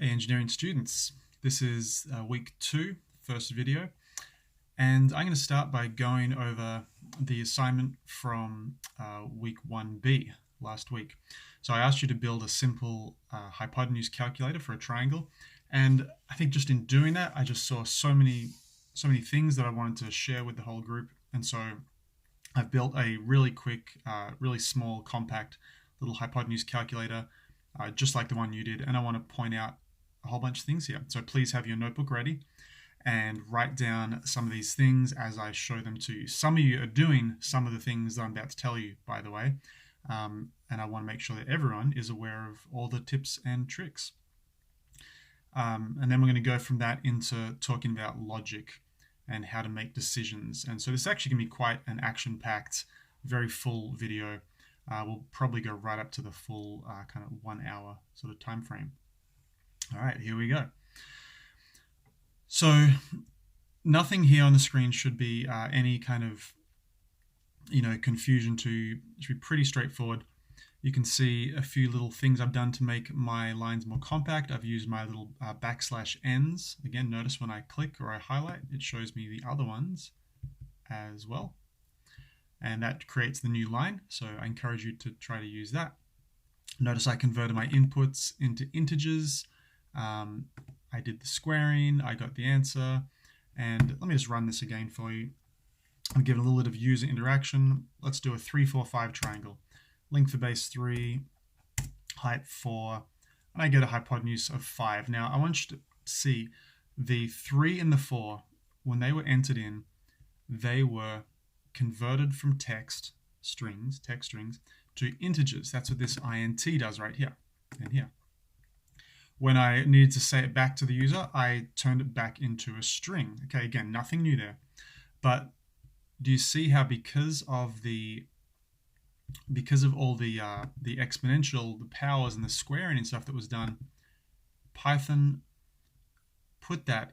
Hey engineering students, this is week 2, first video, and I'm going to start by going over the assignment from week 1b last week. So I asked you to build a simple hypotenuse calculator for a triangle, and I think just in doing that I just saw so many things that I wanted to share with the whole group, and so I've built a really quick, really small, compact little hypotenuse calculator just like the one you did, and I want to point out a whole bunch of things here. So please have your notebook ready and write down some of these things as I show them to you. Some of you are doing some of the things that I'm about to tell you, by the way, and I want to make sure that everyone is aware of all the tips and tricks. And then we're going to go from that into talking about logic and how to make decisions. And so this is actually going to be quite an action-packed, very full video. We'll probably go right up to the full kind of 1 hour sort of time frame. All right, here we go. So nothing here on the screen should be any kind of, confusion to. It should be pretty straightforward. You can see a few little things I've done to make my lines more compact. I've used my little \ns. Again, notice when I click or I highlight, it shows me the other ones as well. And that creates the new line. So I encourage you to try to use that. Notice I converted my inputs into integers. I did the squaring, I got the answer, and let me just run this again for you. I'll give it a little bit of user interaction. Let's do a 3, 4, 5 triangle. Length of base 3, height 4, and I get a hypotenuse of 5. Now I want you to see the 3 and the 4, when they were entered in, they were converted from text strings to integers. That's what this int does right here and here. When I needed to say it back to the user, I turned it back into a string. Okay, again, nothing new there. But do you see how because of all the exponential, the powers and the squaring and stuff that was done, Python put that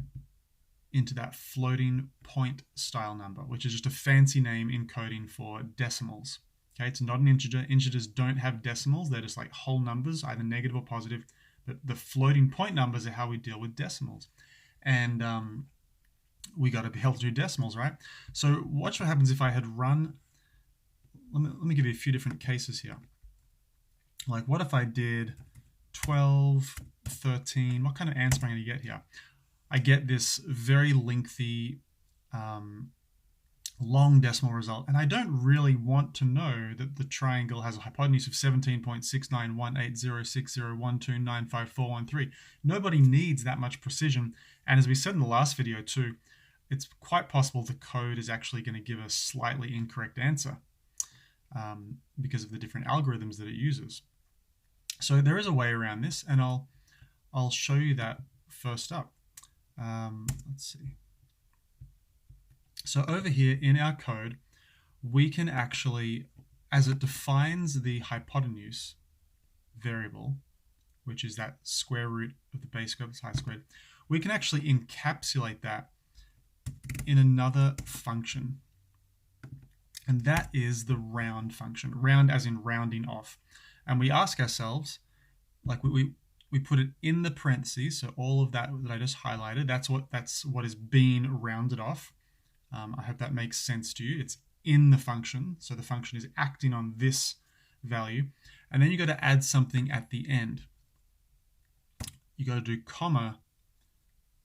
into that floating point style number, which is just a fancy name in coding for decimals. Okay, it's not an integer. Integers don't have decimals. They're just like whole numbers, either negative or positive. But the floating point numbers are how we deal with decimals. And we got to be able to do decimals, right? So watch what happens if I had run. Let me give you a few different cases here. Like what if I did 12, 13? What kind of answer am I going to get here? I get this very lengthy, long decimal result, and I don't really want to know that the triangle has a hypotenuse of 17.69180601295413. Nobody needs that much precision, and as we said in the last video too, it's quite possible the code is actually going to give a slightly incorrect answer because of the different algorithms that it uses. So there is a way around this, and I'll show you that first up. Let's see. So over here in our code, we can actually, as it defines the hypotenuse variable, which is that square root of the base squared plus height squared, we can actually encapsulate that in another function. And that is the round function, round as in rounding off. And we ask ourselves, like we put it in the parentheses, so all of that I just highlighted, that's what is being rounded off. I hope that makes sense to you. It's in the function, so the function is acting on this value. And then you got to add something at the end. You got to do comma,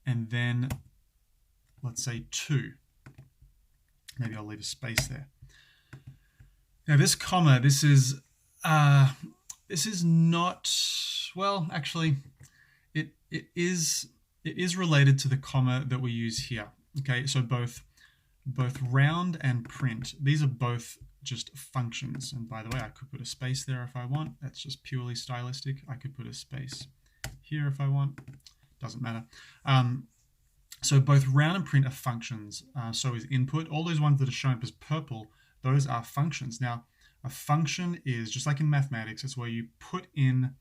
and then let's say 2. Maybe I'll leave a space there. Now this comma, this is not, well, actually, it is related to the comma that we use here. Okay, so both round and print, these are both just functions. And by the way, I could put a space there if I want. That's just purely stylistic. I could put a space here if I want. Doesn't matter. So both round and print are functions. So is input. All those ones that are shown up as purple, those are functions. Now, a function is, just like in mathematics, it's where you put in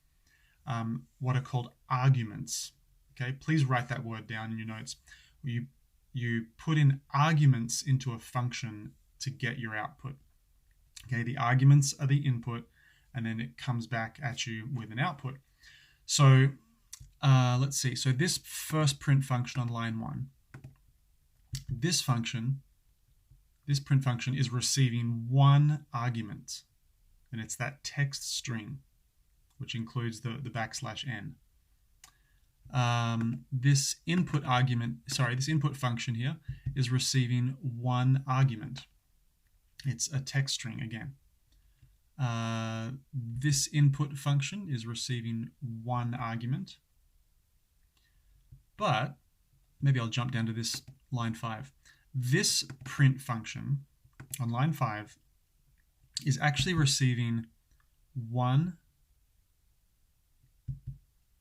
what are called arguments. Okay, please write that word down in your notes. You put in arguments into a function to get your output. Okay, the arguments are the input, and then it comes back at you with an output. So let's see. So this first print function on line 1, this print function is receiving one argument, and it's that text string, which includes the \n. This input function here is receiving one argument. It's a text string again. This input function is receiving one argument. But maybe I'll jump down to this line 5. This print function on line 5 is actually receiving 1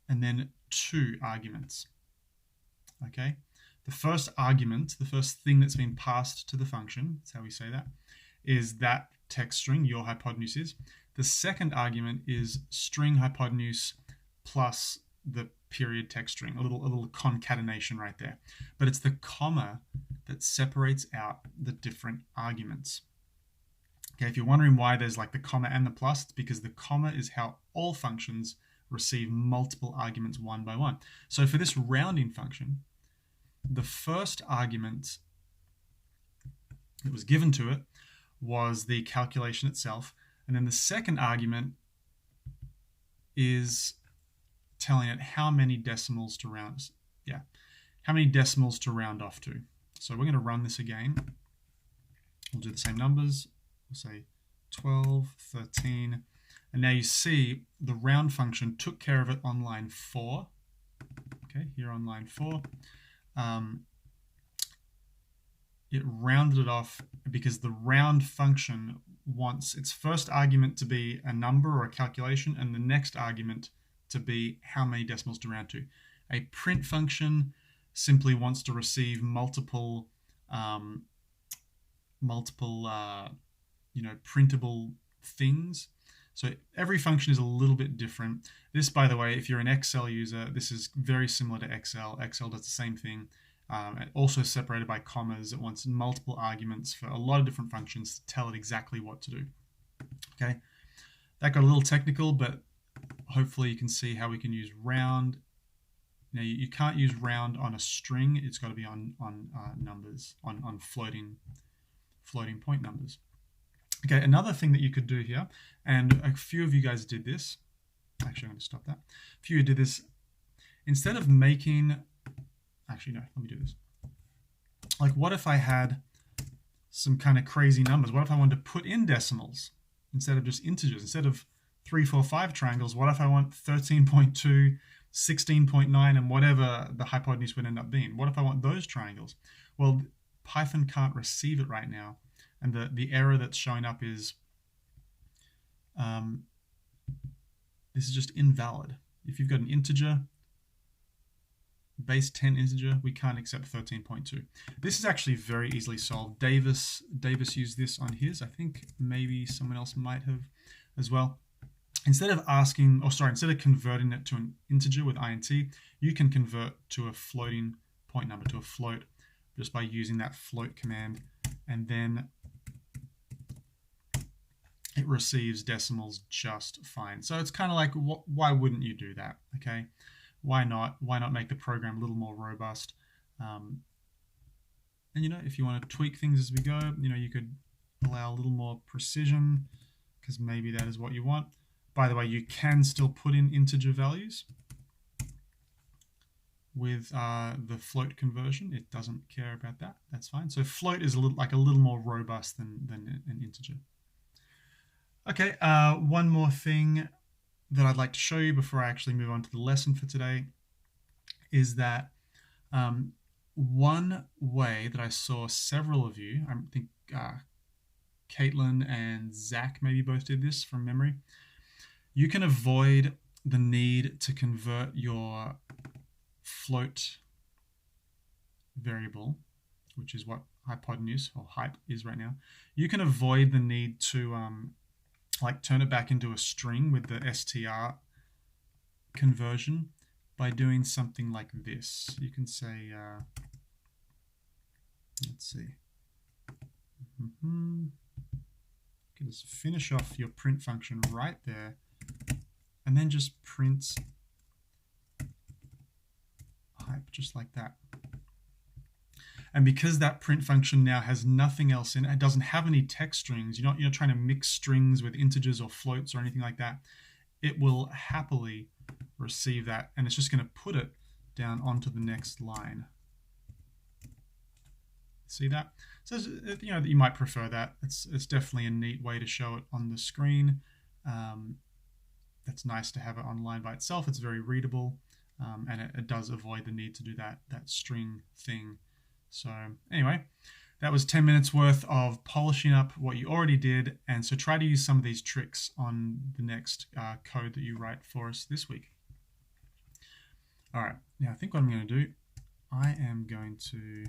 and then 2 arguments. Okay? The first argument, the first thing that's been passed to the function, that's how we say that, is that text string, your hypotenuse is. The second argument is string hypotenuse plus the period text string, a little concatenation right there. But it's the comma that separates out the different arguments. Okay, if you're wondering why there's like the comma and the plus, it's because the comma is how all functions receive multiple arguments one by one. So for this rounding function, the first argument that was given to it was the calculation itself, and then the second argument is telling it how many decimals to round off to. So we're going to run this again. We'll do the same numbers. We'll say 12, 13, and now you see the round function took care of it on line 4. Okay, here on line 4. It rounded it off because the round function wants its first argument to be a number or a calculation, and the next argument to be how many decimals to round to. A print function simply wants to receive multiple printable things. So every function is a little bit different. This, by the way, if you're an Excel user, this is very similar to Excel. Excel does the same thing. Also separated by commas. It wants multiple arguments for a lot of different functions to tell it exactly what to do. Okay, that got a little technical, but hopefully you can see how we can use round. Now you can't use round on a string. It's got to be on numbers, on floating point numbers. Okay, another thing that you could do here, and a few of you guys did this. Actually, I'm going to stop that. A few did this. Instead of making, actually no, let me do this. Like, what if I had some kind of crazy numbers? What if I wanted to put in decimals instead of just integers? Instead of 3, 4, 5 triangles, what if I want 13.2, 16.9, and whatever the hypotenuse would end up being? What if I want those triangles? Well, Python can't receive it right now. And the error that's showing up is this is just invalid. If you've got an integer, base 10 integer, we can't accept 13.2. This is actually very easily solved. Davis used this on his. I think maybe someone else might have as well. Instead of converting it to an integer with int, you can convert to a floating point number, to a float, just by using that float command, and then it receives decimals just fine. So it's kind of like, why wouldn't you do that? Okay, why not? Why not make the program a little more robust? And if you want to tweak things as we go, you could allow a little more precision, because maybe that is what you want. By the way, you can still put in integer values with the float conversion. It doesn't care about that. That's fine. So float is a little more robust than an integer. Okay, one more thing that I'd like to show you before I actually move on to the lesson for today is that one way that I saw several of you, I think Caitlin and Zach maybe both did this from memory, you can avoid the need to convert your float variable, which is what hypotenuse or hype is right now. You can avoid the need to turn it back into a string with the str conversion by doing something like this. You can say, let's see, you can just finish off your print function right there, and then just print type, just like that. And because that print function now has nothing else in it, it doesn't have any text strings, you're not trying to mix strings with integers or floats or anything like that, it will happily receive that, and it's just going to put it down onto the next line. See that? So you might prefer that. It's definitely a neat way to show it on the screen. That's nice to have it online by itself. It's very readable, and it does avoid the need to do that string thing. So anyway, that was 10 minutes worth of polishing up what you already did, and so try to use some of these tricks on the next code that you write for us this week. All right, now I think what I'm going to do, I am going to,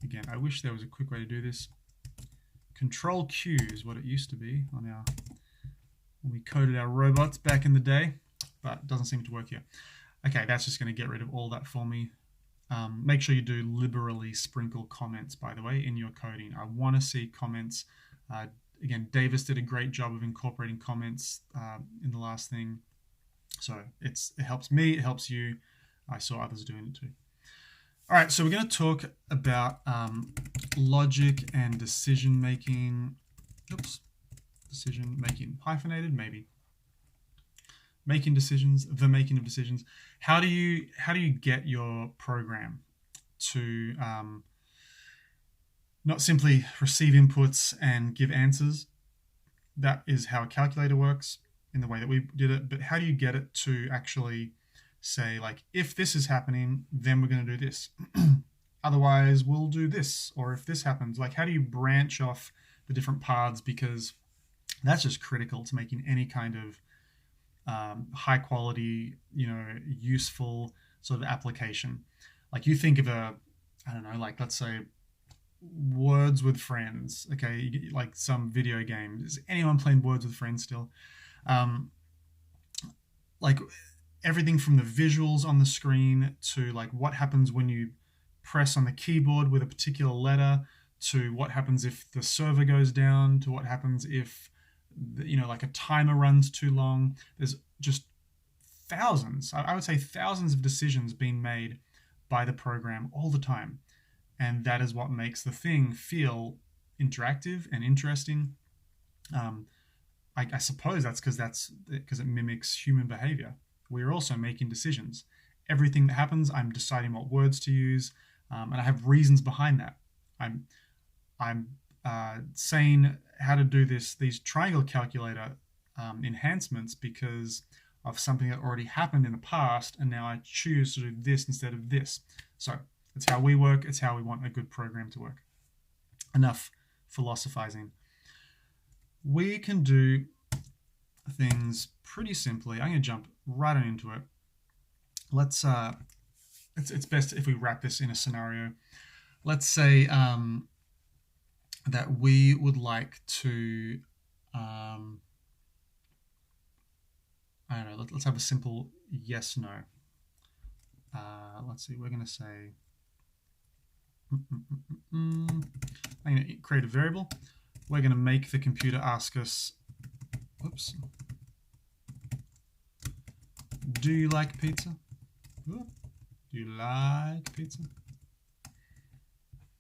again, I wish there was a quick way to do this. Control Q is what it used to be on when we coded our robots back in the day, but it doesn't seem to work here. Okay, that's just going to get rid of all that for me. Make sure you do liberally sprinkle comments, by the way, in your coding. I want to see comments. Again, Davis did a great job of incorporating comments in the last thing. So it helps me, it helps you. I saw others doing it too. All right, so we're going to talk about logic and decision making. Oops, decision making, hyphenated maybe. Making decisions, the making of decisions. How do you get your program to not simply receive inputs and give answers? That is how a calculator works in the way that we did it. But how do you get it to actually say, like, if this is happening, then we're going to do this. Otherwise, we'll do this. Or if this happens, like, how do you branch off the different paths? Because that's just critical to making any kind of high quality, useful sort of application. Like, you think of I don't know, like, let's say Words with Friends. Okay, like some video game. Is anyone playing Words with Friends still? Like everything from the visuals on the screen to like what happens when you press on the keyboard with a particular letter, to what happens if the server goes down, to what happens if like a timer runs too long. There's just thousands, I would say thousands of decisions being made by the program all the time. And that is what makes the thing feel interactive and interesting. I suppose that's because it mimics human behavior. We're also making decisions. Everything that happens, I'm deciding what words to use, and I have reasons behind that. I'm saying how to do these triangle calculator enhancements because of something that already happened in the past, and now I choose to do this instead of this. So it's how we work. It's how we want a good program to work. Enough philosophizing. We can do things pretty simply. I'm going to jump right on into it. Let's. It's best if we wrap this in a scenario. Let's say that we would like to. I don't know. Let's have a simple yes/no. Let's see. We're going to say. I'm going to create a variable. We're going to make the computer ask us, whoops, do you like pizza? Do you like pizza?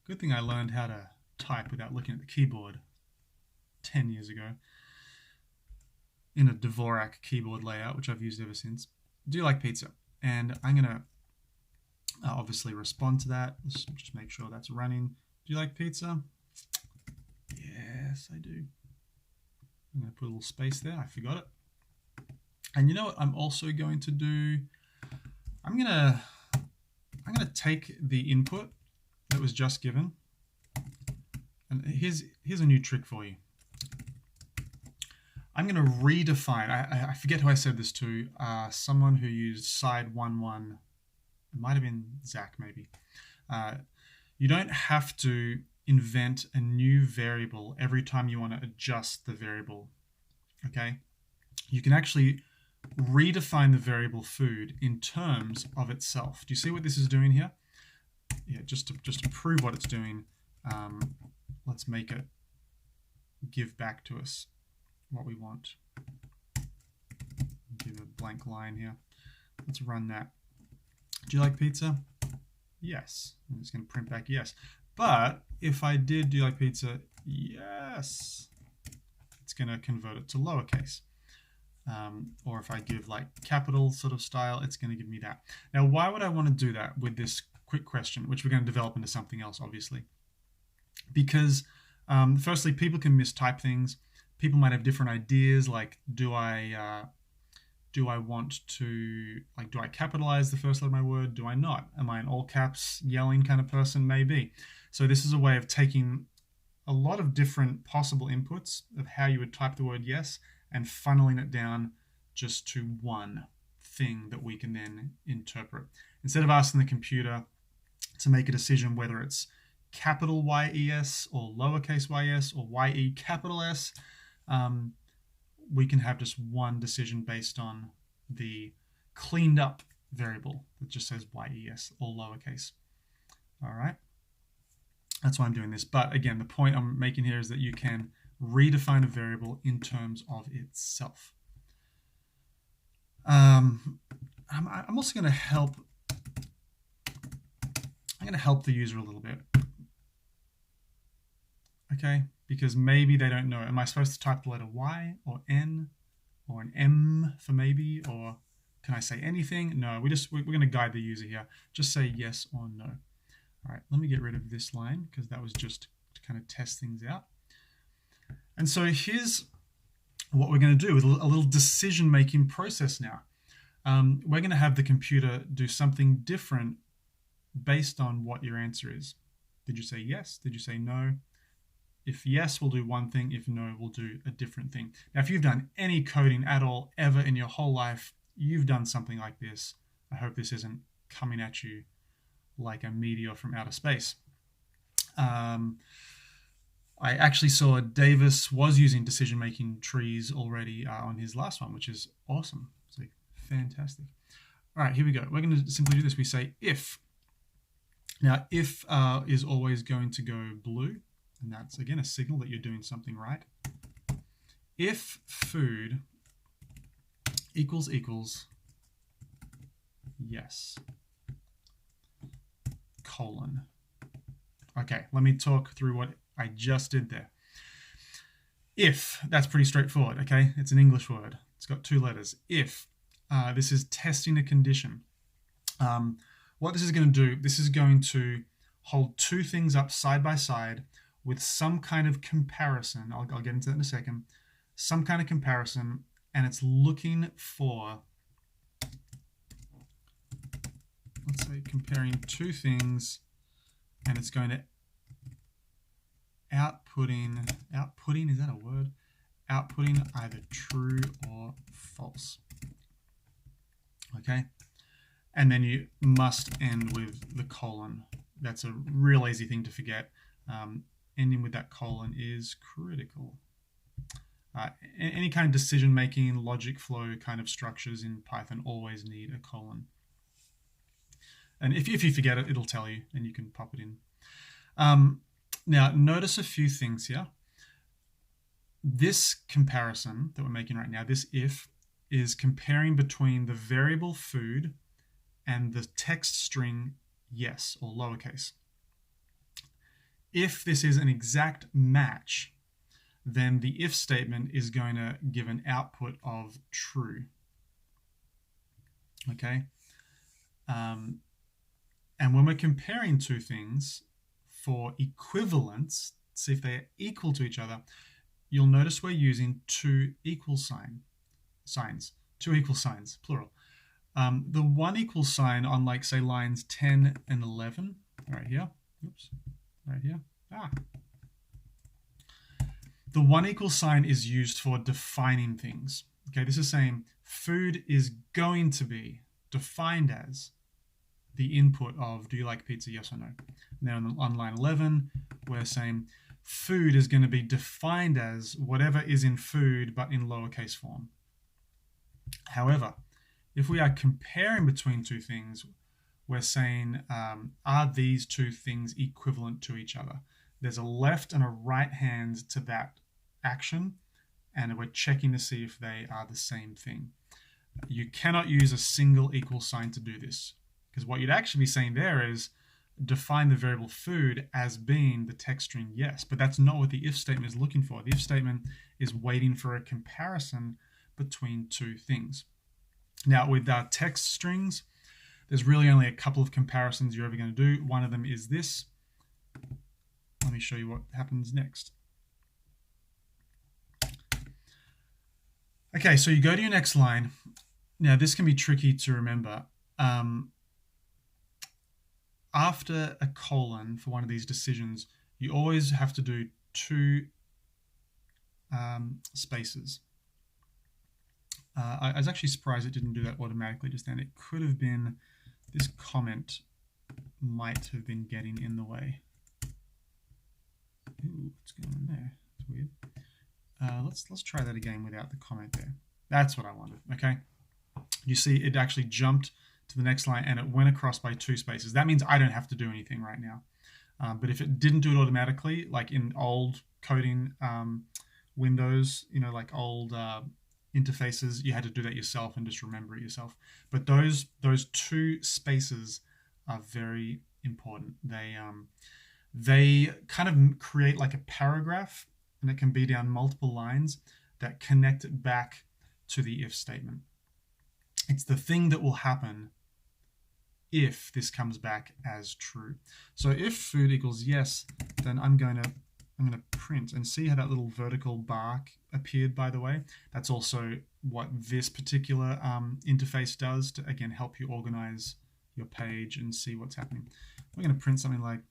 Good thing I learned how to type without looking at the keyboard 10 years ago in a Dvorak keyboard layout, which I've used ever since. Do you like pizza? And I'm going to obviously respond to that. Let's just make sure that's running. Do you like pizza? Yes, I do. I'm going to put a little space there. I forgot it. And you know what I'm also going to do? I'm going to take the input that was just given. And here's a new trick for you. I'm going to redefine. I forget who I said this to. Someone who used side 1.1. It might have been Zach, maybe. You don't have to invent a new variable every time you want to adjust the variable. Okay? You can actually redefine the variable food in terms of itself. Do you see what this is doing here? Yeah, just to prove what it's doing, let's make it give back to us what we want. Give a blank line here. Let's run that. Do you like pizza? Yes. I'm just going to print back yes. But if I did do you like pizza? Yes. It's going to convert it to lowercase. Or if I give like capital sort of style, it's going to give me that. Now, why would I want to do that with this quick question, which we're going to develop into something else, obviously? Because firstly, people can mistype things. People might have different ideas, like do I want to, like, do I capitalize the first letter of my word? Do I not? Am I an all caps yelling kind of person? Maybe. So this is a way of taking a lot of different possible inputs of how you would type the word yes and funneling it down just to one thing that we can then interpret. Instead of asking the computer to make a decision whether it's capital Y-E-S or lowercase y-s or Y-E capital S, we can have just one decision based on the cleaned up variable that just says Y-E-S, all lowercase. All right. That's why I'm doing this. But again, the point I'm making here is that you can redefine a variable in terms of itself. I'm also going to help. I'm going to help the user a little bit. Okay, because maybe they don't know. Am I supposed to type the letter Y or N or an M for maybe, or can I say anything? No, we're going to guide the user here. Just say yes or no. All right, let me get rid of this line because that was just to kind of test things out. And so here's what we're going to do with a little decision-making process now. We're going to have the computer do something different based on what your answer is. Did you say yes? Did you say no? If yes, we'll do one thing. If no, we'll do a different thing. Now, if you've done any coding at all ever in your whole life, you've done something like this. I hope this isn't coming at you like a meteor from outer space. I actually saw Davis was using decision-making trees already on his last one, which is awesome. So fantastic. All right, here we go. We're going to simply do this. We say if. Now, if is always going to go blue, and that's, again, a signal that you're doing something right. If food equals yes, colon. Okay, let me talk through what I just did there. If, that's pretty straightforward, okay? It's an English word. It's got two letters. If, this is testing a condition. What this is going to do, this is going to hold two things up side by side with some kind of comparison. I'll get into that in a second. Some kind of comparison, and it's looking for, let's say, comparing two things, and it's going to outputting, is that a word? Outputting either true or false. Okay? And then you must end with the colon. That's a real easy thing to forget. Ending with that colon is critical. Any kind of decision-making, logic flow kind of structures in Python always need a colon. And if you forget it, it'll tell you, and you can pop it in. Now, notice a few things here. This comparison that we're making right now, this if, is comparing between the variable food and the text string yes, or lowercase. If this is an exact match, then the if statement is going to give an output of true. Okay? And when we're comparing two things for equivalence, see if they're equal to each other, you'll notice we're using two equal signs, plural. The one equal sign on, like, say, lines 10 and 11, right here, the one equal sign is used for defining things. Okay, this is saying food is going to be defined as the input of, do you like pizza, yes or no? Now on line 11, we're saying food is going to be defined as whatever is in food, but in lowercase form. However, if we are comparing between two things, we're saying, are these two things equivalent to each other? There's a left and a right hand to that action, and we're checking to see if they are the same thing. You cannot use a single equal sign to do this. because what you'd actually be saying there is define the variable food as being the text string yes, but that's not what the if statement is looking for. The if statement is waiting for a comparison between two things. Now with text strings, there's really only a couple of comparisons you're ever going to do. One of them is this. Let me show you what happens next. Okay, so you go to your next line. Now this can be tricky to remember. After a colon for one of these decisions, you always have to do two spaces. I was actually surprised it didn't do that automatically just then. It could have been this comment might have been getting in the way. Ooh, what's going on there? It's weird. Let's try that again without the comment there. That's what I wanted. Okay. You see, it actually jumped to the next line and it went across by two spaces. That means I don't have to do anything right now. But if it didn't do it automatically, like in old coding windows, like old interfaces, you had to do that yourself and just remember it yourself. But those two spaces are very important. They kind of create like a paragraph, and it can be down multiple lines that connect it back to the if statement. It's the thing that will happen if this comes back as true. So if food equals yes, then I'm going to print, and see how that little vertical bar appeared, by the way. That's also what this particular interface does to, again, help you organize your page and see what's happening. We're going to print something like,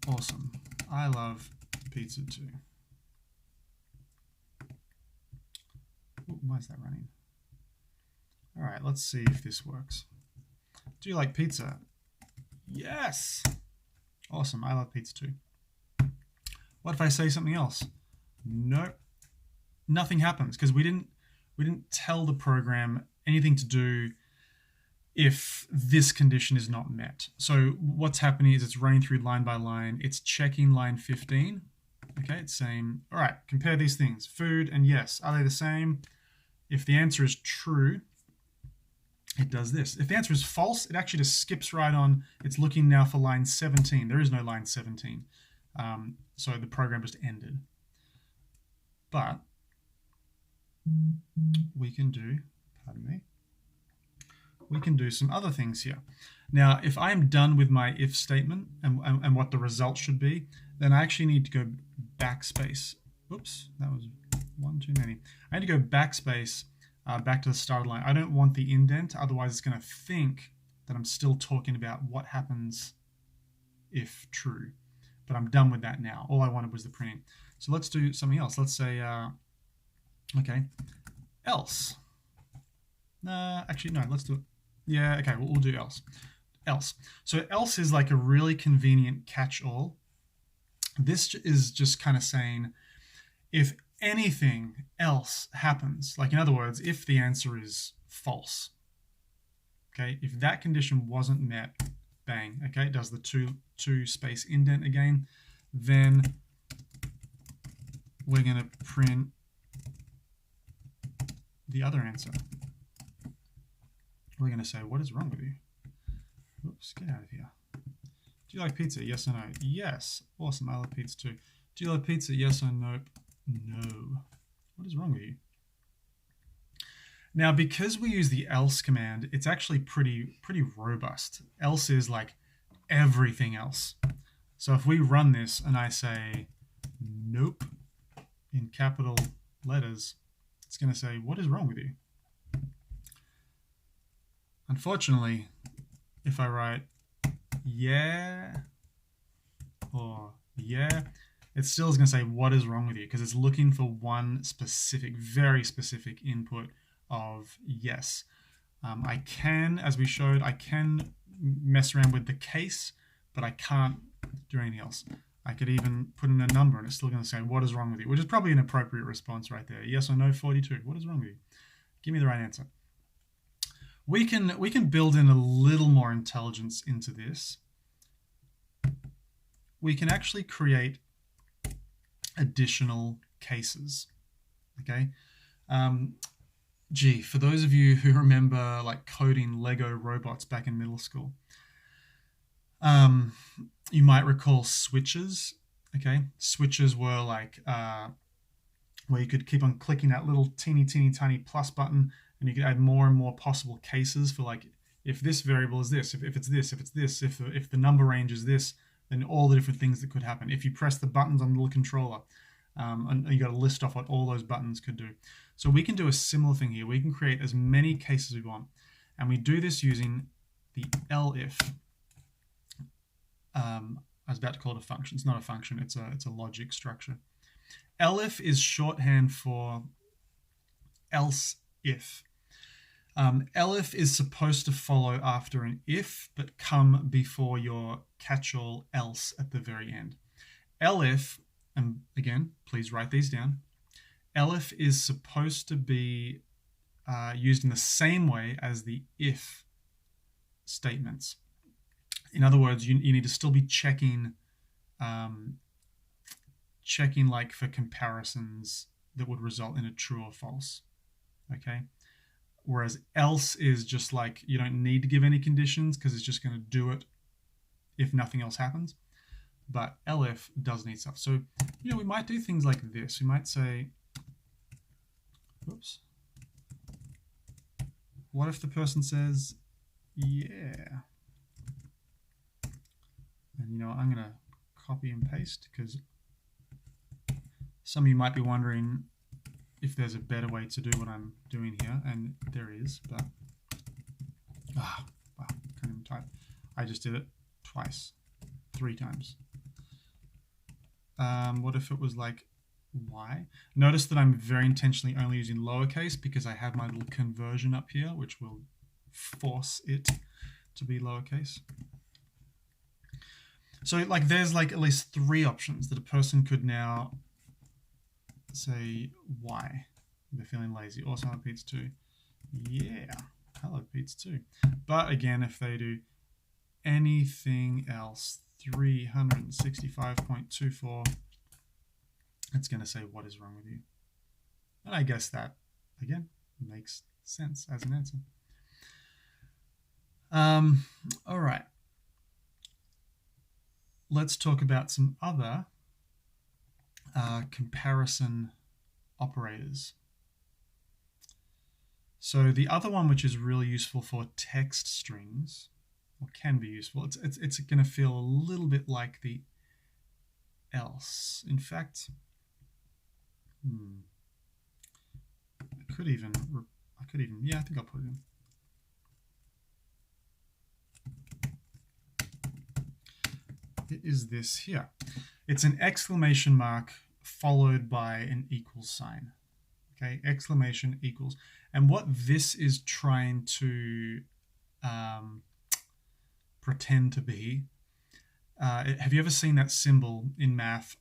awesome, I love pizza too. Ooh, why is that running? All right, let's see if this works. Do you like pizza? Yes. Awesome, I love pizza too. What if I say something else? Nope. Nothing happens because we didn't tell the program anything to do if this condition is not met. So what's happening is it's running through line by line. It's checking line 15. Okay, it's saying, all right, compare these things, food and yes. Are they the same? If the answer is true, it does this. If the answer is false, it actually just skips right on. It's looking now for line 17. There is no line 17. So the program just ended. But we can do, pardon me, we can do some other things here. Now, if I'm done with my if statement and what the result should be, then I actually need to go backspace. Oops, that was one too many. I need to go backspace back to the start of the line. I don't want the indent, otherwise it's going to think that I'm still talking about what happens if true. But I'm done with that now. All I wanted was the printing. So let's do something else. Let's say, okay, else. Actually, no, let's do it. Yeah, okay, we'll do else. Else. So else is like a really convenient catch-all. This is just kind of saying if anything else happens, like in other words, if the answer is false, okay, if that condition wasn't met, bang, okay, it does the two space indent again, then we're going to print the other answer. We're going to say, what is wrong with you? Oops, get out of here. Do you like pizza? Yes or no? Yes. Awesome, I love pizza too. Do you love pizza? Yes or nope? No. What is wrong with you? Now, because we use the else command, it's actually pretty robust. Else is like everything else. So if we run this and I say nope in capital letters, it's going to say, what is wrong with you? Unfortunately, if I write yeah or yeah, it still is going to say, what is wrong with you? Because it's looking for one specific, very specific input of yes. I can, as we showed, I can mess around with the case, but I can't do anything else. I could even put in a number and it's still going to say, what is wrong with you? Which is probably an appropriate response right there. Yes or no, 42. What is wrong with you? Give me the right answer. We can build in a little more intelligence into this. We can actually create additional cases. Okay. Gee, for those of you who remember like coding Lego robots back in middle school, um, you might recall switches. Okay, switches were like where you could keep on clicking that little teeny tiny plus button, and you could add more and more possible cases for like if this variable is this, if it's this, if it's this, if the number range is this, then all the different things that could happen. If you press the buttons on the little controller, and you got to list off what all those buttons could do. So we can do a similar thing here. We can create as many cases as we want, and we do this using the elif. I was about to call it a function. It's not a function. It's a logic structure. Elif is shorthand for else if. Elif is supposed to follow after an if, but come before your catch-all else at the very end. Elif, and again, please write these down. Elif is supposed to be used in the same way as the if statements. In other words, you need to still be checking like for comparisons that would result in a true or false. Okay. Whereas else is just like you don't need to give any conditions because it's just going to do it if nothing else happens. But elif does need stuff. So, we might do things like this. We might say, oops. What if the person says, yeah? And I'm going to copy and paste because some of you might be wondering if there's a better way to do what I'm doing here, and there is, but wow, can't even type. I just did it twice, 3 times. What if it was like y? Notice that I'm very intentionally only using lowercase because I have my little conversion up here, which will force it to be lowercase. So like there's like at least 3 options that a person could now say y. They're feeling lazy. Also, hello Pete's 2. Yeah, hello Pete's 2. But again, if they do anything else, 365.24, it's going to say what is wrong with you. And I guess that, again, makes sense as an answer. All right. Let's talk about some other comparison operators. So the other one, which is really useful for text strings, or can be useful, it's going to feel a little bit like the else. In fact, I could even, yeah, I think I'll put it in. It is this here. It's an exclamation mark followed by an equal sign. Okay, exclamation equals. And what this is trying to pretend to be, have you ever seen that symbol in math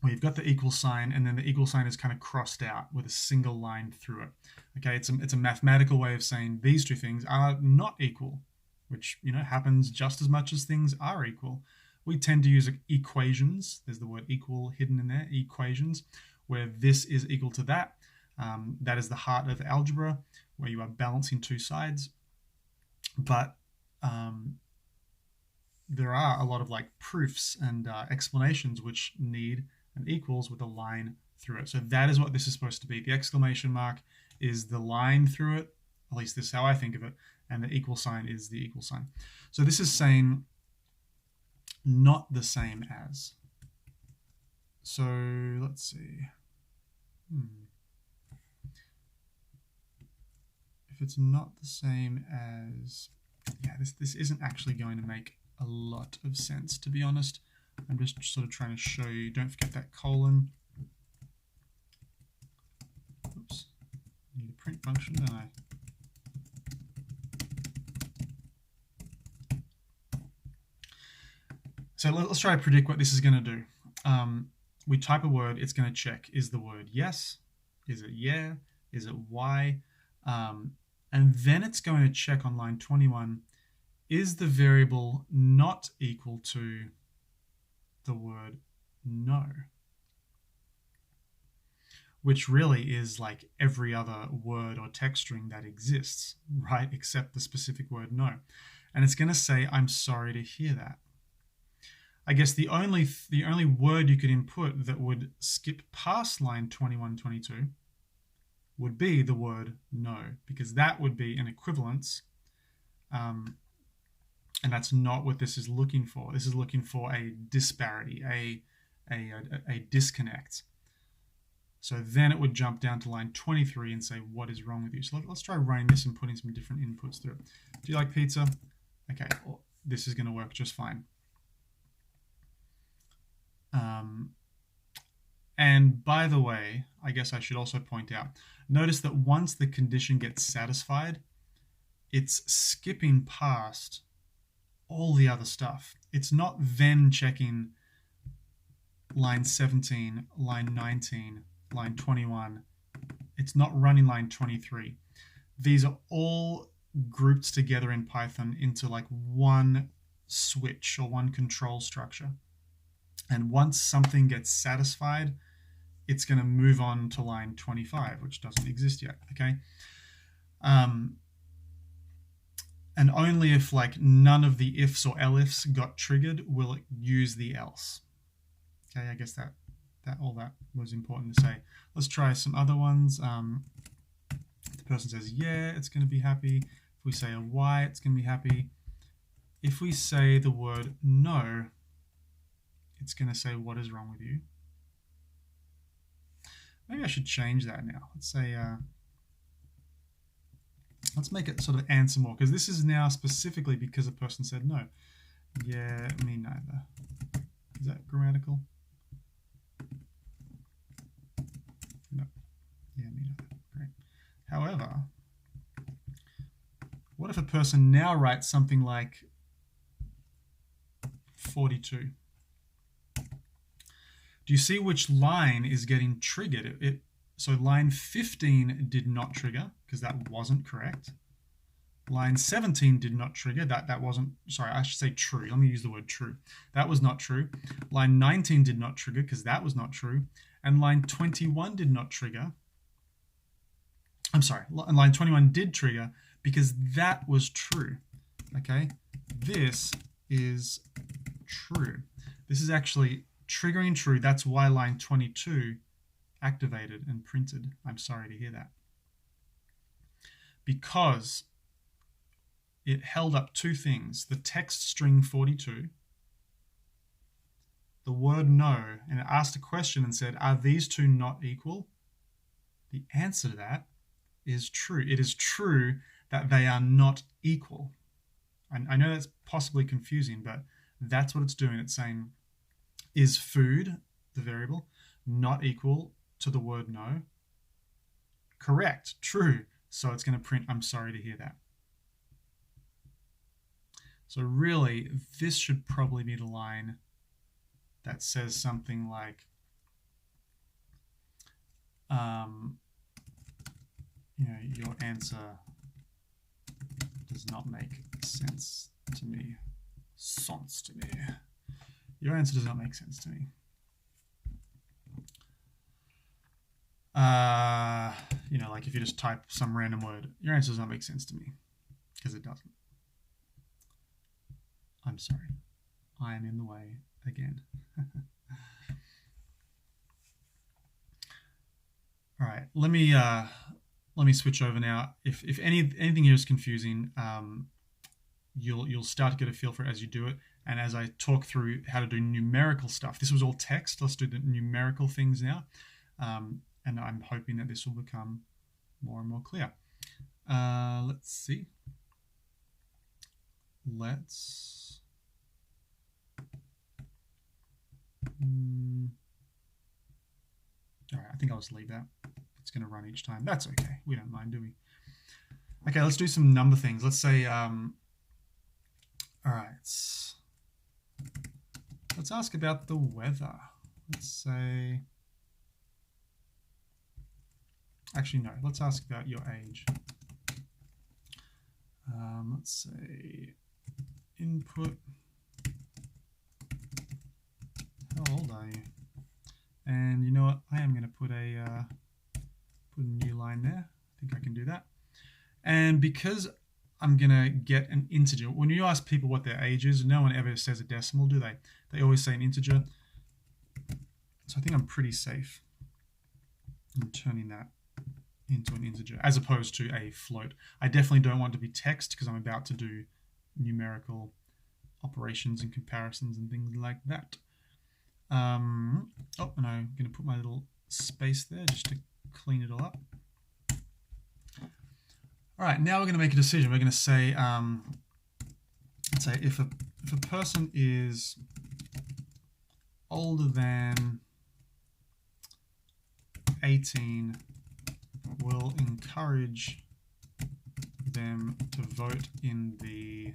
where you've got the equal sign and then the equal sign is kind of crossed out with a single line through it? Okay, it's a mathematical way of saying these 2 things are not equal, which happens just as much as things are equal. We tend to use equations. There's the word equal hidden in there, equations, where this is equal to that. That is the heart of algebra, where you are balancing 2 sides. But there are a lot of like proofs and explanations which need an equals with a line through it. So that is what this is supposed to be. The exclamation mark is the line through it, at least this is how I think of it, and the equal sign is the equal sign. So this is saying not the same as. So let's see. If it's not the same as, yeah, this isn't actually going to make a lot of sense, to be honest. I'm just sort of trying to show you. Don't forget that colon. Oops. I need a print function, don't I? So let's try to predict what this is going to do. We type a word, it's going to check. Is the word yes? Is it yeah? Is it y? And then it's going to check on line 21, is the variable not equal to the word no? which really is like every other word or text string that exists, right? Except the specific word no. And it's going to say, I'm sorry to hear that. I guess the only word you could input that would skip past line 21, 22 would be the word no, because that would be an equivalence. And that's not what this is looking for. This is looking for a disparity, a disconnect. So then it would jump down to line 23 and say, what is wrong with you? So let's try running this and putting some different inputs through. Do you like pizza? Okay, well, this is going to work just fine. And by the way, I guess I should also point out, notice that once the condition gets satisfied, it's skipping past all the other stuff. It's not then checking line 17, line 19, line 21. It's not running line 23. These are all grouped together in Python into like one switch or one control structure. And once something gets satisfied, it's going to move on to line 25, which doesn't exist yet, okay? And only if like none of the ifs or elifs got triggered will it use the else. Okay, I guess that all that was important to say. Let's try some other ones. If the person says yeah, it's going to be happy. If we say a Y, it's going to be happy. If we say the word no, it's going to say, what is wrong with you? Maybe I should change that now. Let's say, let's make it sort of answer more, because this is now specifically because a person said no. Yeah, me neither. Is that grammatical? No. Yeah, me neither. Great. However, what if a person now writes something like 42? Do you see which line is getting triggered? So line 15 did not trigger because that wasn't correct. Line 17 did not trigger. That wasn't, sorry, I should say true. Let me use the word true. That was not true. Line 19 did not trigger because that was not true. And line 21 did not trigger. I'm sorry, line 21 did trigger because that was true. Okay, this is true. This is actually triggering true. That's why line 22 activated and printed. I'm sorry to hear that. Because it held up two things: the text string 42, the word no, and it asked a question and said, are these two not equal? The answer to that is true. It is true that they are not equal. I know that's possibly confusing, but that's what it's doing. It's saying, is food, the variable, not equal to the word no? Correct, true. So it's going to print, I'm sorry to hear that. So really, this should probably be the line that says something like, your answer does not make sense to me. Your answer does not make sense to me. Like if you just type some random word, your answer does not make sense to me, because it doesn't. I'm sorry. I am in the way again. All right, let me switch over now. If anything here is confusing, you'll start to get a feel for it as you do it. And as I talk through how to do numerical stuff, this was all text. Let's do the numerical things now. And I'm hoping that this will become more and more clear. Let's see. All right, I think I'll just leave that. It's going to run each time. That's okay. We don't mind, do we? Okay, let's do some number things. Let's say, all right, let's ask about the weather. Let's say, actually, no, let's ask about your age. Let's say input. How old are you? And you know what? I am going to put a Put a new line there. I think I can do that. And because I'm going to get an integer, when you ask people what their age is, no one ever says a decimal, do they? They always say an integer. So I think I'm pretty safe in turning that into an integer as opposed to a float. I definitely don't want it to be text because I'm about to do numerical operations and comparisons and things like that. And I'm going to put my little space there just to clean it all up. All right, now we're going to make a decision. We're going to say, let's say if a person is older than 18, we'll encourage them to vote in the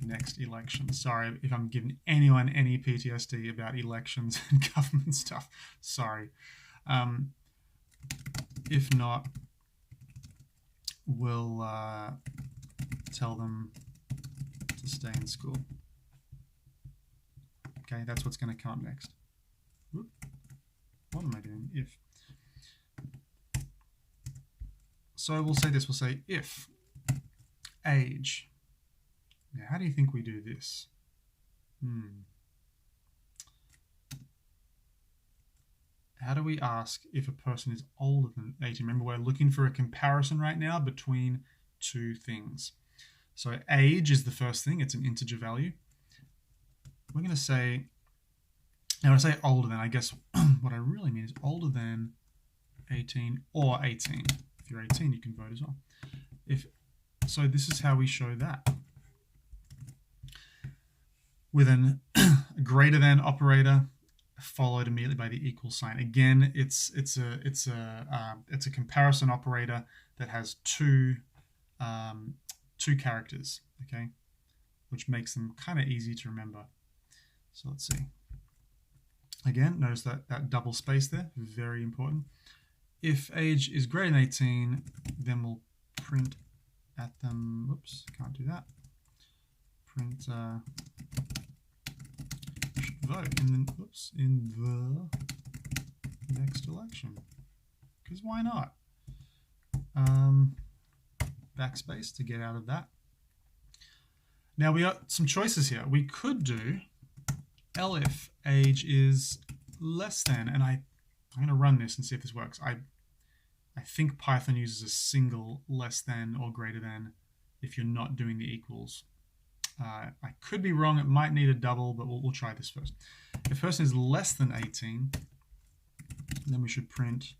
next election. Sorry if I'm giving anyone any PTSD about elections and government stuff. Sorry. If not, we'll tell them to stay in school. Okay, that's what's going to come up next. Whoop. What am I doing? If. So we'll say this. We'll say if age. Now, how do you think we do this? How do we ask if a person is older than 18? Remember, we're looking for a comparison right now between two things. So age is the first thing. It's an integer value. We're going to say, now when I say older than, I guess what I really mean is older than 18 or 18. If you're 18, you can vote as well. So this is how we show that. With a greater than operator, followed immediately by the equal sign. Again, it's a comparison operator that has two characters, okay, which makes them kind of easy to remember. So let's see. Again, notice that double space there, very important. If age is greater than 18, then we'll print at them. Whoops, can't do that. Print vote in the next election, because why not? Backspace to get out of that. Now we got some choices here. We could do elif age is less than, and I'm going to run this and see if this works. I think Python uses a single less than or greater than if you're not doing the equals. I could be wrong. It might need a double, but we'll try this first. If a person is less than 18, then we should print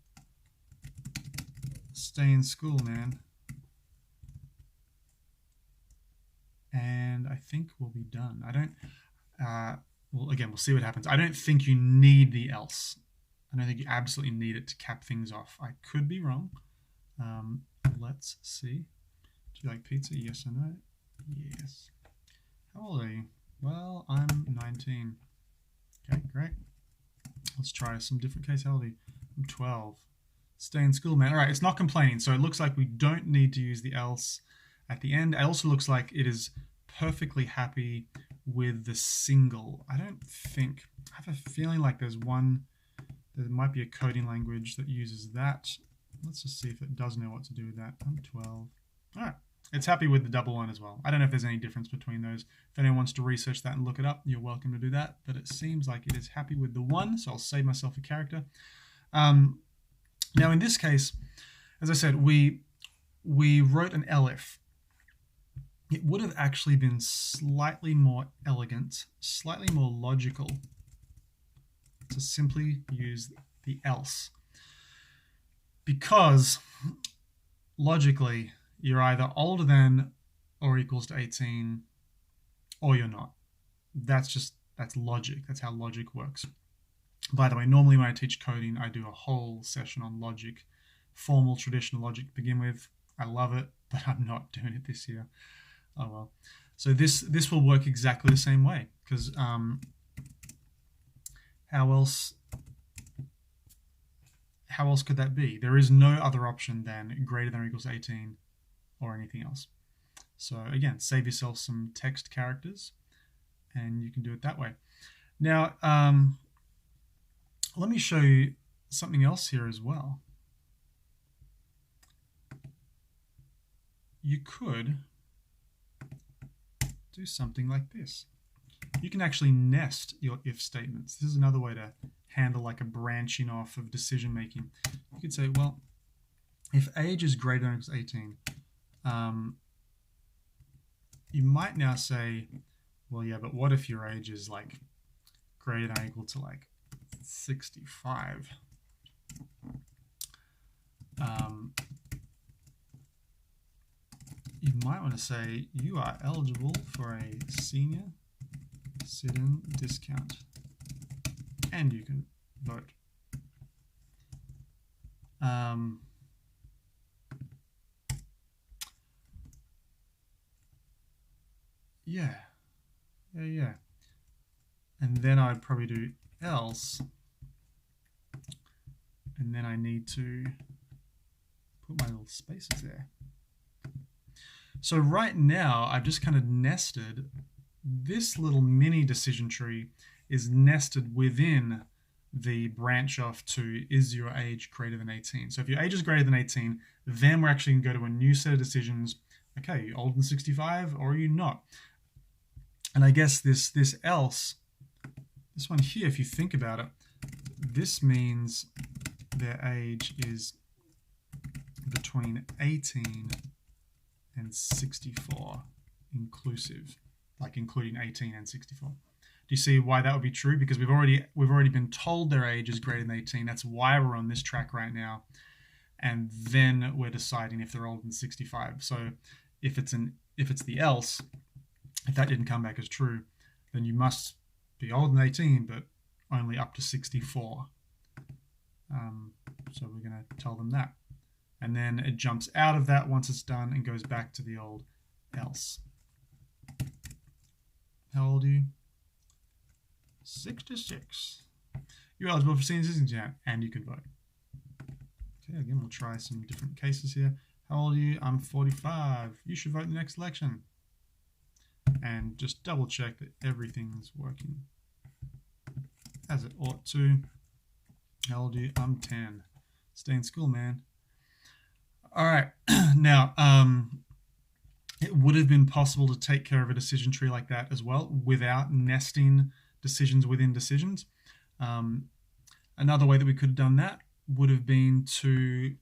stay in school, man. And I think we'll be done. I don't, well, again, we'll see what happens. I don't think you need the else. I don't think you absolutely need it to cap things off. I could be wrong. Let's see. Do you like pizza? Yes or no? Yes. How old are you? Well, I'm 19. Okay, great. Let's try some different case. How old are you? I'm 12. Stay in school, man. All right, it's not complaining. So it looks like we don't need to use the else at the end. It also looks like it is perfectly happy with the single. I have a feeling like there might be a coding language that uses that. Let's just see if it does know what to do with that. I'm 12. All right. It's happy with the double one as well. I don't know if there's any difference between those. If anyone wants to research that and look it up, you're welcome to do that. But it seems like it is happy with the one, so I'll save myself a character. Now in this case, as I said, we wrote an elif. It would have actually been slightly more elegant, slightly more logical to simply use the else. Because logically, you're either older than or equals to 18 or you're not. That's logic. That's how logic works. By the way, normally when I teach coding, I do a whole session on logic, formal traditional logic to begin with. I love it, but I'm not doing it this year. Oh well. So this will work exactly the same way, because how else could that be? There is no other option than greater than or equals to 18 or anything else. So again, save yourself some text characters and you can do it that way. Now, let me show you something else here as well. you could do something like this. You can actually nest your if statements. This is another way to handle like a branching off of decision making. You could say, well, if age is greater than or equal to 18, you might now say, well, yeah, but what if your age is like greater than or equal to like 65? You might want to say you are eligible for a senior sit-in discount, and you can vote. Yeah. And then I'd probably do else, and then I need to put my little spaces there. So right now, I've just kind of nested. This little mini decision tree is nested within the branch off to is your age greater than 18. So if your age is greater than 18, then we're actually going to go to a new set of decisions. Okay, are you older than 65 or are you not? And I guess this else, this one here, if you think about it, this means their age is between 18 and 64 inclusive, like including 18 and 64. Do you see why that would be true? Because we've already been told their age is greater than 18. That's why we're on this track right now. And then we're deciding if they're older than 65. So if it's the else, if that didn't come back as true, then you must be older than 18, but only up to 64. So we're going to tell them that. And then it jumps out of that once it's done and goes back to the old else. How old are you? 66. You're eligible for senior citizen exam, and you can vote. Okay, again, we'll try some different cases here. How old are you? I'm 45. You should vote in the next election. And just double check that everything's working as it ought to. How old are you? I'm 10. Stay in school, man. All right. Now, it would have been possible to take care of a decision tree like that as well without nesting decisions within decisions. Another way that we could have done that would have been to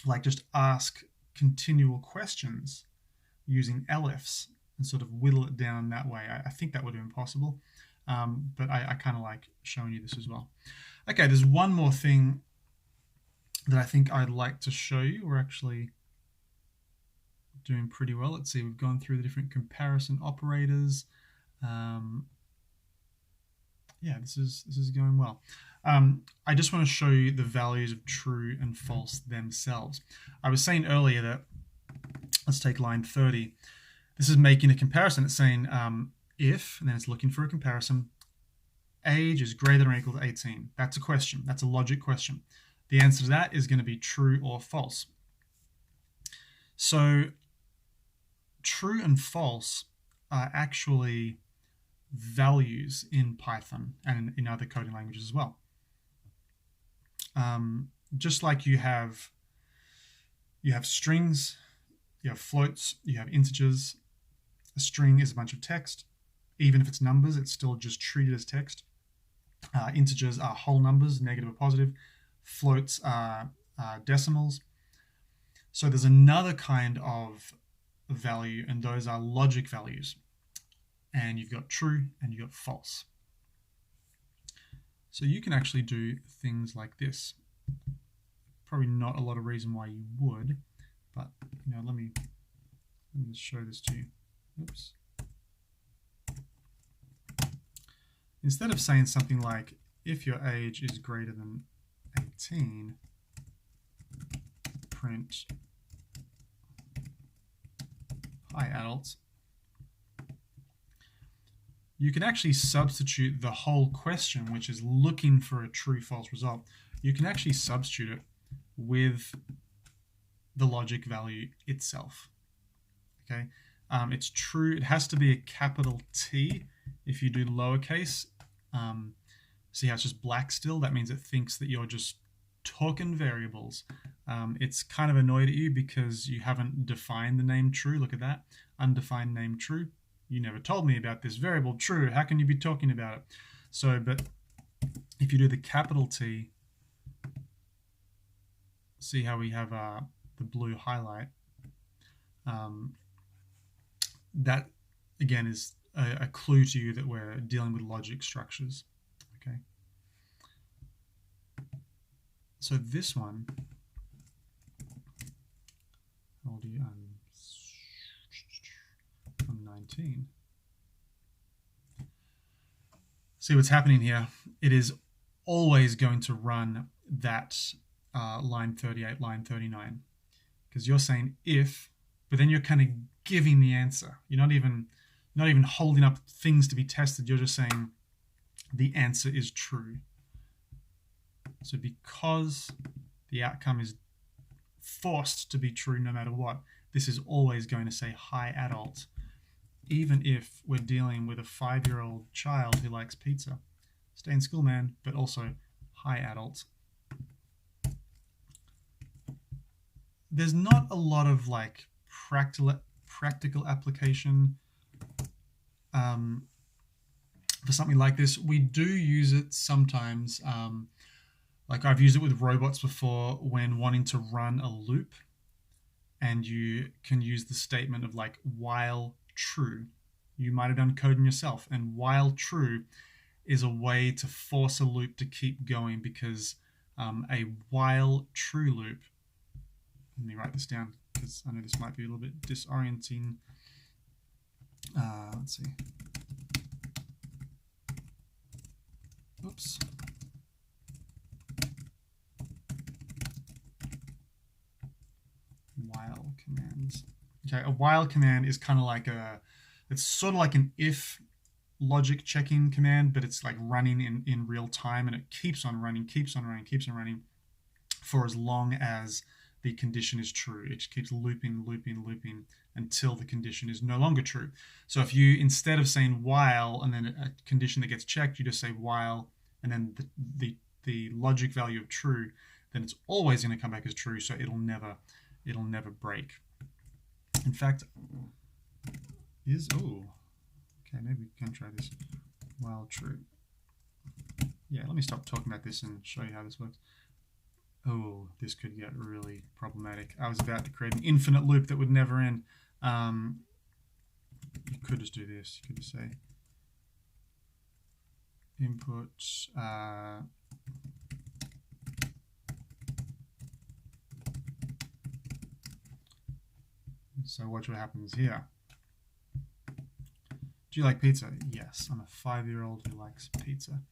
like just ask continual questions using elifs and sort of whittle it down that way. I think that would have been possible, but I kind of like showing you this as well. Okay, there's one more thing that I think I'd like to show you. We're actually doing pretty well. Let's see, we've gone through the different comparison operators. Yeah, this is going well. I just want to show you the values of true and false themselves. I was saying earlier that, let's take line 30. This is making a comparison. It's saying if, and then it's looking for a comparison, age is greater than or equal to 18. That's a question. That's a logic question. The answer to that is going to be true or false. So true and false are actually values in Python and in other coding languages as well. Just like you have strings, you have floats, you have integers. A string is a bunch of text. Even if it's numbers, it's still just treated as text. Integers are whole numbers, negative or positive. Floats are decimals. So there's another kind of value, and those are logic values. And you've got true and you've got false. So you can actually do things like this. Probably not a lot of reason why you would, but let me show this to you. Oops. Instead of saying something like, if your age is greater than 18, print hi adults, you can actually substitute the whole question, which is looking for a true-false result. You can actually substitute it with the logic value itself. Okay, it's true. It has to be a capital T. If you do lowercase, see how it's just black still? That means it thinks that you're just talking variables. It's kind of annoyed at you because you haven't defined the name true. Look at that. Undefined name true. You never told me about this variable true. How can you be talking about it? So, but if you do the capital T, see how we have the blue highlight. That, again, is a clue to you that we're dealing with logic structures. Okay. So this one, how old are you? I'm 19. See what's happening here. It is always going to run that line 38, line 39, because you're saying if, but then you're kind of giving the answer. You're not even holding up things to be tested. You're just saying the answer is true. So because the outcome is forced to be true no matter what, this is always going to say hi adult, even if we're dealing with a 5-year-old child who likes pizza. Stay in school, man, but also hi adult. There's not a lot of like practical application for something like this. We do use it sometimes. Like I've used it with robots before when wanting to run a loop, and you can use the statement of like while true. You might have done coding yourself, and while true is a way to force a loop to keep going, because a while true loop, let me write this down because I know this might be a little bit disorienting. Let's see. Oops. While commands. Okay, a while command is kind of like it's sort of like an if logic checking command, but it's like running in real time, and it keeps on running for as long as the condition is true. It just keeps looping until the condition is no longer true. So if you, instead of saying while and then a condition that gets checked, you just say while and then the logic value of true, then it's always going to come back as true, so it'll never break. In fact, okay, maybe we can try this. While true. Yeah, let me stop talking about this and show you how this works. Oh, this could get really problematic. I was about to create an infinite loop that would never end. You could just do this. You could just say input so watch what happens here. Do you like pizza? Yes, I'm a 5-year-old who likes pizza.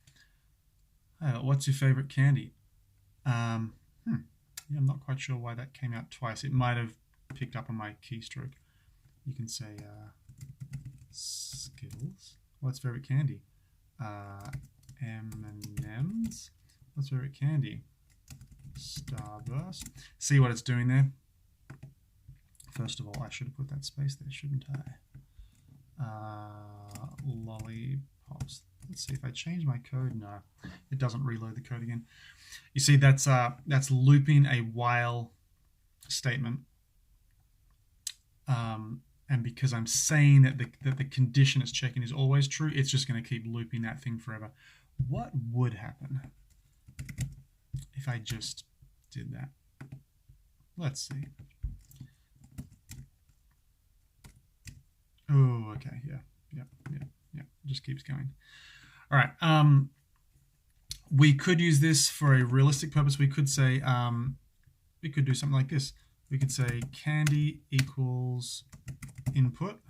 What's your favorite candy? Yeah, I'm not quite sure why that came out twice. It might have picked up on my keystroke. You can say Skittles. What's favorite candy? M&M's. What's favorite candy? Starburst. See what it's doing there? First of all, I should have put that space there, shouldn't I? Lollipops. Let's see if I change my code. No, it doesn't reload the code again. You see, that's looping a while statement, and because I'm saying that the condition it's checking is always true, it's just going to keep looping that thing forever. What would happen if I just did that? Let's see. Oh, okay, yeah. It just keeps going. All right. We could use this for a realistic purpose. We could say, we could do something like this. We could say candy equals input.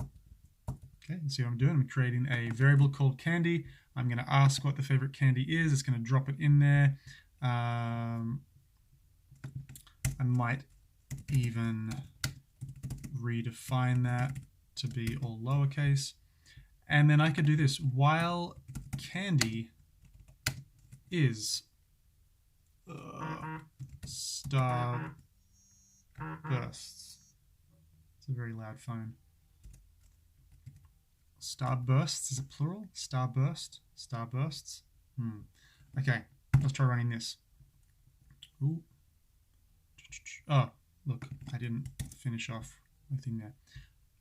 Okay, you see what I'm doing? I'm creating a variable called candy. I'm going to ask what the favorite candy is. It's going to drop it in there. I might even redefine that to be all lowercase. And then I could do this. While candy is star bursts. It's a very loud phone. Starbursts, is it plural? Starburst? Starbursts? Okay, let's try running this. Ooh. Oh, look, I didn't finish off the thing there.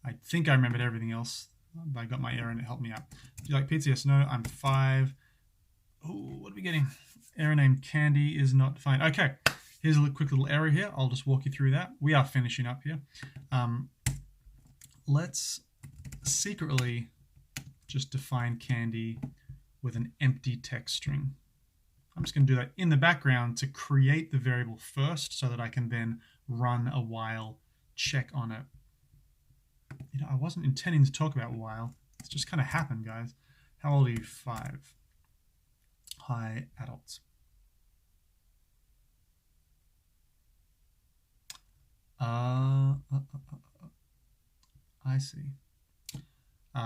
I think I remembered everything else. I got my error and it helped me out. Do you like pizza? Yes, no. I'm 5. Oh, what are we getting? Error named Candy is not defined. Okay, here's a quick little error here. I'll just walk you through that. We are finishing up here. Let's secretly just define Candy with an empty text string. I'm just going to do that in the background to create the variable first so that I can then run a while check on it. You know, I wasn't intending to talk about while. It's just kind of happened, guys. How old are you? 5. Hi, adults. I see.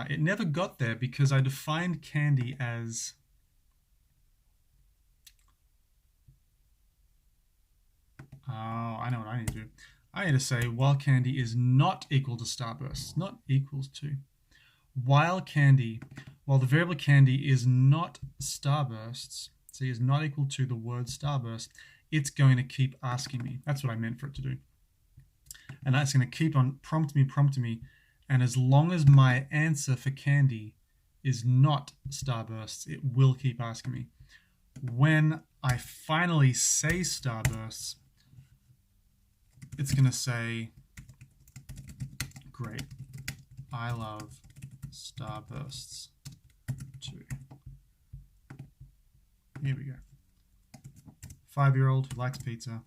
It never got there because I defined Candy as I know what I need to do. I need to say while Candy is not equal to starbursts, not equals to. While the variable Candy is not starbursts, so is not equal to the word starburst, it's going to keep asking me. That's what I meant for it to do. And that's going to keep on prompting me. And as long as my answer for Candy is not starbursts, it will keep asking me. When I finally say starbursts, it's going to say, great, I love starbursts too. Here we go. 5-year-old who likes pizza.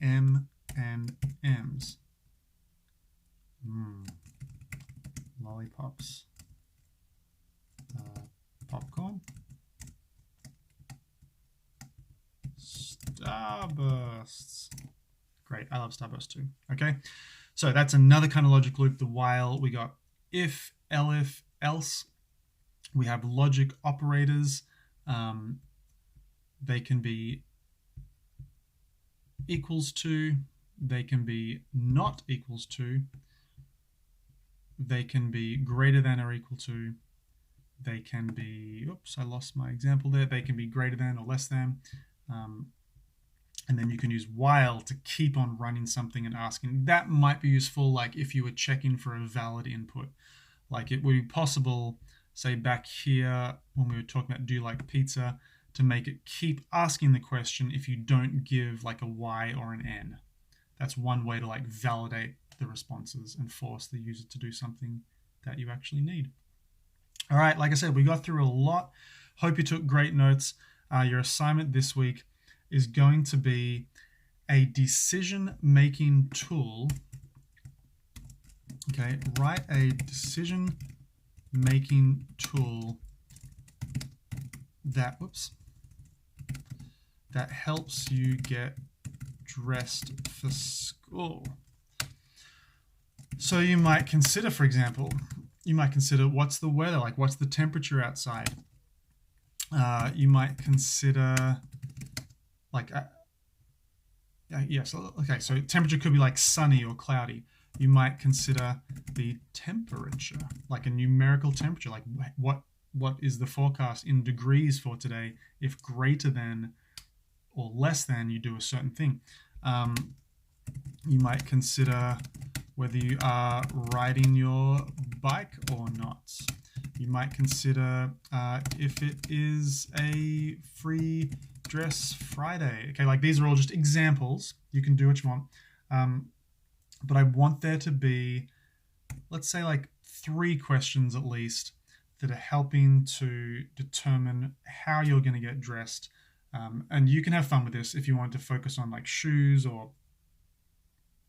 M&M's. Lollipops. Popcorn. Starbursts. Great, I love starbursts too. Okay, so that's another kind of logic loop. The while, we got if, elif, else. We have logic operators. They can be equals to, they can be not equals to, they can be greater than or equal to, they can be, oops, I lost my example there, they can be greater than or less than, and then you can use while to keep on running something and asking. That might be useful, like if you were checking for a valid input. Like it would be possible, say back here when we were talking about do you like pizza, to make it keep asking the question if you don't give like a Y or an N. That's one way to like validate the responses and force the user to do something that you actually need. All right, like I said, we got through a lot. Hope you took great notes. Your assignment this week is going to be a decision-making tool. Okay, write a decision-making tool that, that helps you get dressed for school. So you might consider, for example, what's the weather like? What's the temperature outside? You might consider like, so temperature could be like sunny or cloudy. You might consider the temperature, like a numerical temperature, like what is the forecast in degrees for today? If greater than or less than, you do a certain thing. You might consider whether you are riding your bike or not. You might consider if it is a free dress Friday. Okay, like these are all just examples. You can do what you want. But I want there to be, let's say like 3 questions at least that are helping to determine how you're going to get dressed. And you can have fun with this if you want to focus on like shoes or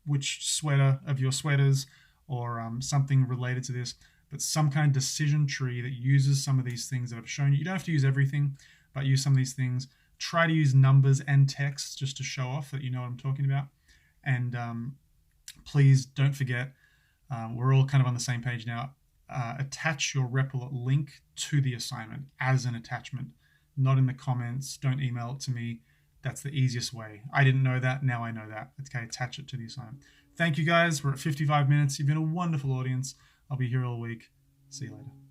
which sweater of your sweaters or something related to this, but some kind of decision tree that uses some of these things that I've shown you. You don't have to use everything, but use some of these things. Try to use numbers and text just to show off that you know what I'm talking about. And please don't forget, we're all kind of on the same page now. Attach your Replit link to the assignment as an attachment, not in the comments. Don't email it to me. That's the easiest way. I didn't know that. Now I know that. Okay, attach it to the assignment. Thank you guys. We're at 55 minutes. You've been a wonderful audience. I'll be here all week. See you later.